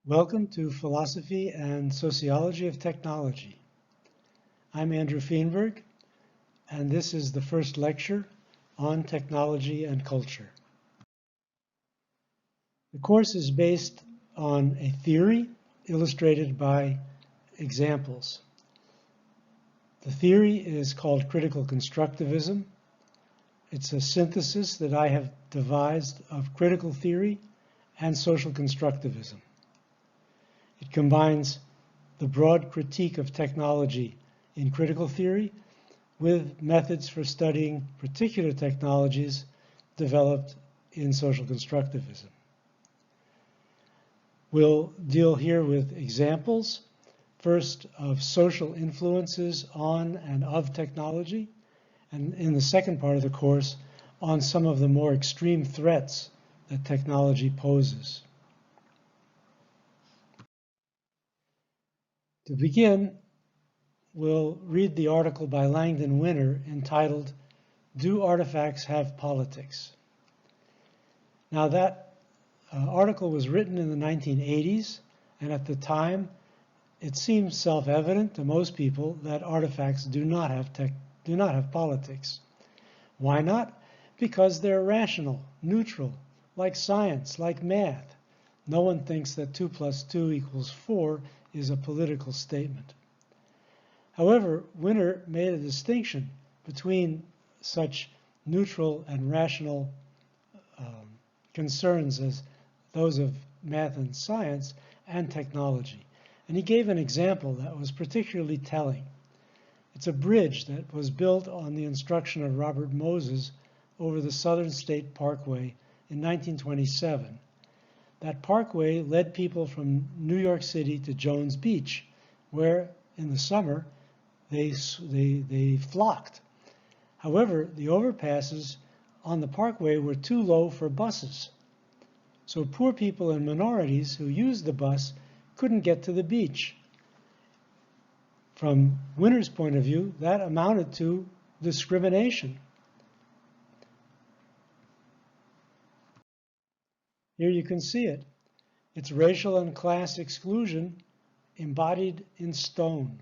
Welcome to Philosophy and Sociology of Technology. I'm Andrew Feenberg, and this is the first lecture on technology and culture. The course is based on a theory illustrated by examples. The theory is called critical constructivism. It's a synthesis that I have devised of critical theory and social constructivism. It combines the broad critique of technology in critical theory with methods for studying particular technologies developed in social constructivism. We'll deal here with examples, first of social influences on and of technology, and in the second part of the course, on some of the more extreme threats that technology poses. To begin, we'll read the article by Langdon Winner entitled, "Do Artifacts Have Politics?" Now that article was written in the 1980s, and at the time it seems self-evident to most people that artifacts do not have politics. Why not? Because they're rational, neutral, like science, like math. No one thinks that 2 + 2 = 4 is a political statement. However, Winner made a distinction between such neutral and rational concerns as those of math and science and technology. And he gave an example that was particularly telling. It's a bridge that was built on the instruction of Robert Moses over the Southern State Parkway in 1927. That parkway led people from New York City to Jones Beach, where in the summer they flocked. However, the overpasses on the parkway were too low for buses. So poor people and minorities who used the bus couldn't get to the beach. From Winner's point of view, that amounted to discrimination. Here you can see it. It's racial and class exclusion embodied in stone.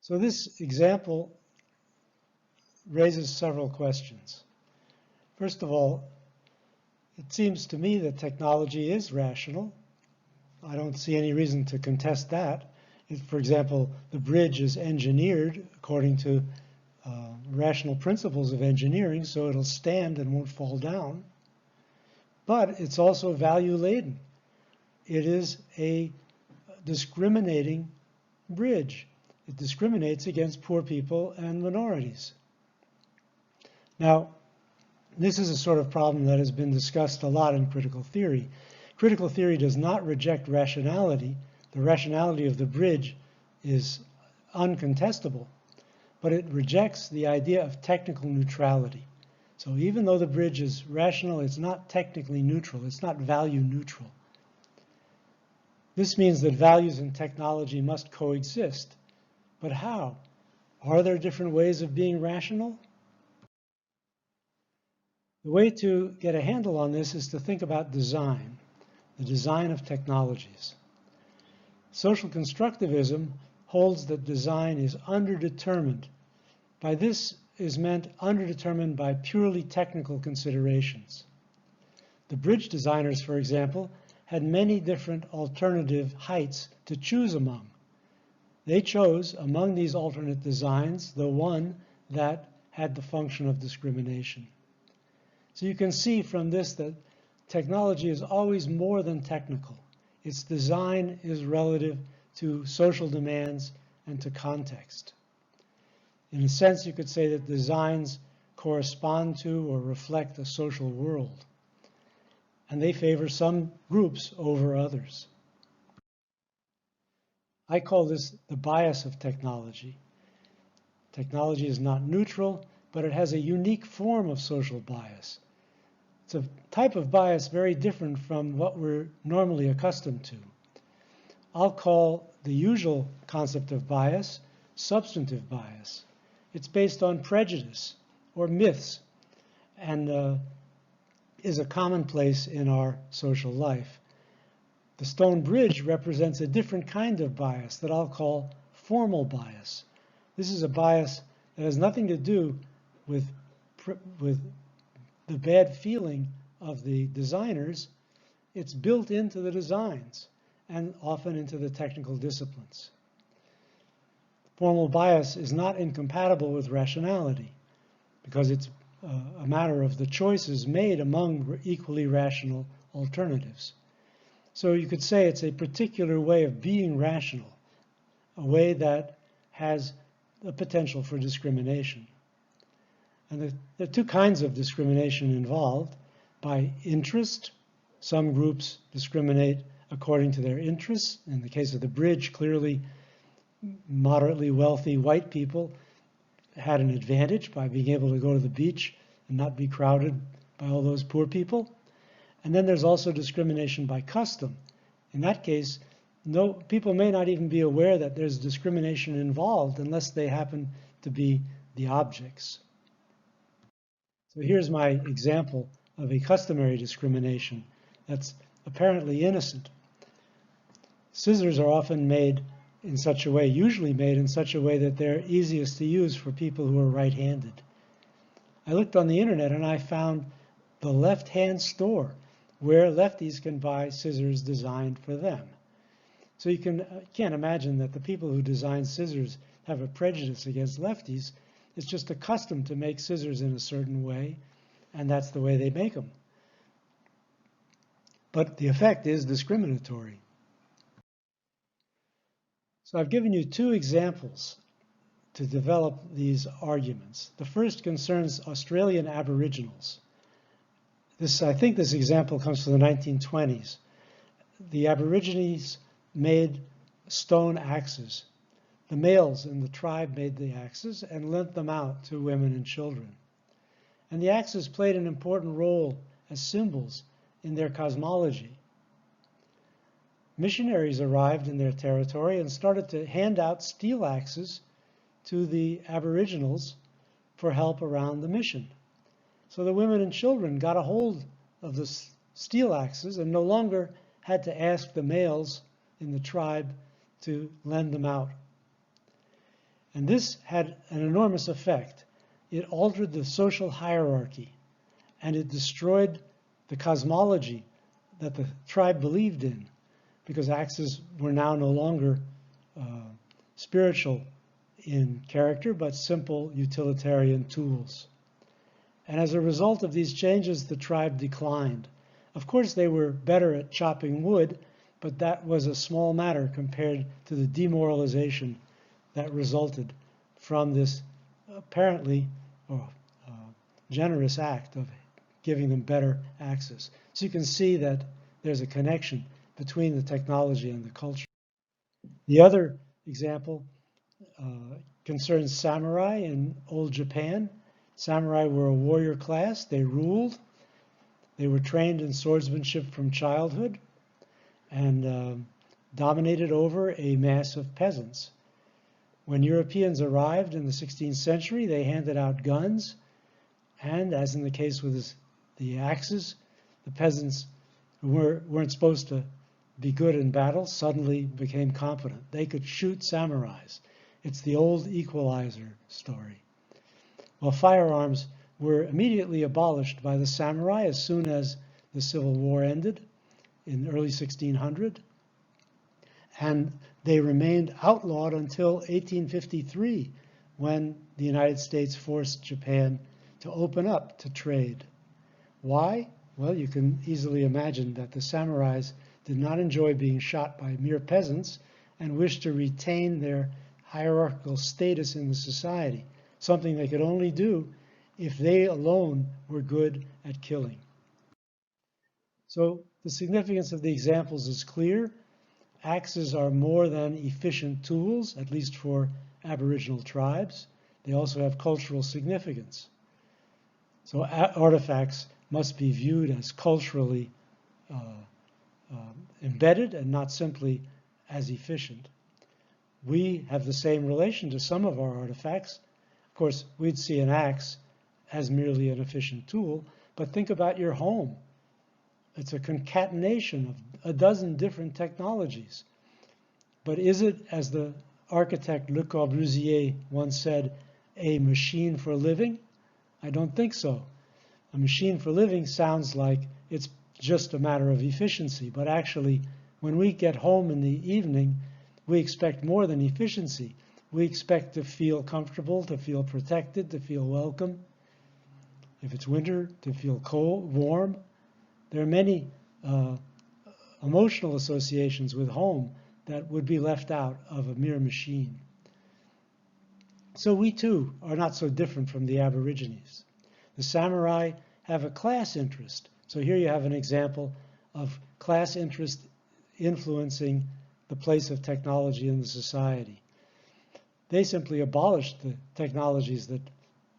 So this example raises several questions. First of all, it seems to me that technology is rational. I don't see any reason to contest that. If, for example, the bridge is engineered according to rational principles of engineering, so it'll stand and won't fall down. But it's also value-laden. It is a discriminating bridge. It discriminates against poor people and minorities. Now, this is a sort of problem that has been discussed a lot in critical theory. Critical theory does not reject rationality. The rationality of the bridge is uncontestable, but it rejects the idea of technical neutrality. So even though the bridge is rational, it's not technically neutral. It's not value neutral. This means that values and technology must coexist. But how? Are there different ways of being rational? The way to get a handle on this is to think about design, the design of technologies. Social constructivism holds that design is underdetermined. By this is meant underdetermined by purely technical considerations. The bridge designers, for example, had many different alternative heights to choose among. They chose among these alternate designs the one that had the function of discrimination. So you can see from this that technology is always more than technical. Its design is relative to social demands and to context. In a sense, you could say that designs correspond to or reflect a social world, and they favor some groups over others. I call this the bias of technology. Technology is not neutral, but it has a unique form of social bias. It's a type of bias very different from what we're normally accustomed to. I'll call the usual concept of bias substantive bias. It's based on prejudice or myths, and is a commonplace in our social life. The stone bridge represents a different kind of bias that I'll call formal bias. This is a bias that has nothing to do with the bad feeling of the designers. It's built into the designs and often into the technical disciplines. Formal bias is not incompatible with rationality because it's a matter of the choices made among equally rational alternatives. So you could say it's a particular way of being rational, a way that has a potential for discrimination. And there are two kinds of discrimination involved. By interest, some groups discriminate according to their interests. In the case of the bridge, clearly moderately wealthy white people had an advantage by being able to go to the beach and not be crowded by all those poor people. And then there's also discrimination by custom. In that case, people may not even be aware that there's discrimination involved unless they happen to be the objects. So here's my example of a customary discrimination that's apparently innocent. Scissors are often made in such a way, usually made in such a way that they're easiest to use for people who are right-handed. I looked on the internet and I found the left-hand store where lefties can buy scissors designed for them. So you can't imagine that the people who design scissors have a prejudice against lefties. It's just a custom to make scissors in a certain way, and that's the way they make them. But the effect is discriminatory. So I've given you two examples to develop these arguments. The first concerns Australian Aboriginals. I think this example comes from the 1920s. The Aborigines made stone axes. The males in the tribe made the axes and lent them out to women and children. And the axes played an important role as symbols in their cosmology. Missionaries arrived in their territory and started to hand out steel axes to the Aboriginals for help around the mission. So the women and children got a hold of the steel axes and no longer had to ask the males in the tribe to lend them out. And this had an enormous effect. It altered the social hierarchy, and it destroyed the cosmology that the tribe believed in, because axes were now no longer spiritual in character, but simple utilitarian tools. And as a result of these changes, the tribe declined. Of course, they were better at chopping wood, but that was a small matter compared to the demoralization that resulted from this apparently generous act of giving them better access. So you can see that there's a connection between the technology and the culture. The other example concerns samurai in old Japan. Samurai were a warrior class. They ruled. They were trained in swordsmanship from childhood and dominated over a mass of peasants. When Europeans arrived in the 16th century, they handed out guns, and as in the case with the axes, the peasants who weren't supposed to be good in battle suddenly became competent. They could shoot samurais. It's the old equalizer story. Well, firearms were immediately abolished by the samurai as soon as the Civil War ended in early 1600. And they remained outlawed until 1853, when the United States forced Japan to open up to trade. Why? Well, you can easily imagine that the samurais did not enjoy being shot by mere peasants and wished to retain their hierarchical status in the society, something they could only do if they alone were good at killing. So the significance of the examples is clear. Axes are more than efficient tools, at least for Aboriginal tribes. They also have cultural significance. So artifacts must be viewed as culturally embedded and not simply as efficient. We have the same relation to some of our artifacts. Of course, we'd see an axe as merely an efficient tool, But think about your home. It's a concatenation of a dozen different technologies. But is it, as the architect Le Corbusier once said, a machine for living? I don't think so. A machine for living sounds like it's just a matter of efficiency, but actually, when we get home in the evening, we expect more than efficiency. We expect to feel comfortable, to feel protected, to feel welcome. If it's winter, to feel cold, warm. There are many emotional associations with home that would be left out of a mere machine. So we too are not so different from the Aborigines. The samurai have a class interest. So here you have an example of class interest influencing the place of technology in the society. They simply abolished the technologies that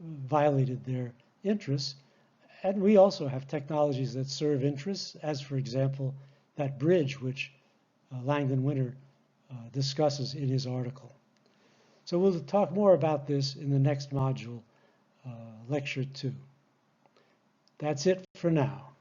violated their interests. And we also have technologies that serve interests, as for example, that bridge which Langdon Winter discusses in his article. So we'll talk more about this in the next module, Lecture 2. That's it for now.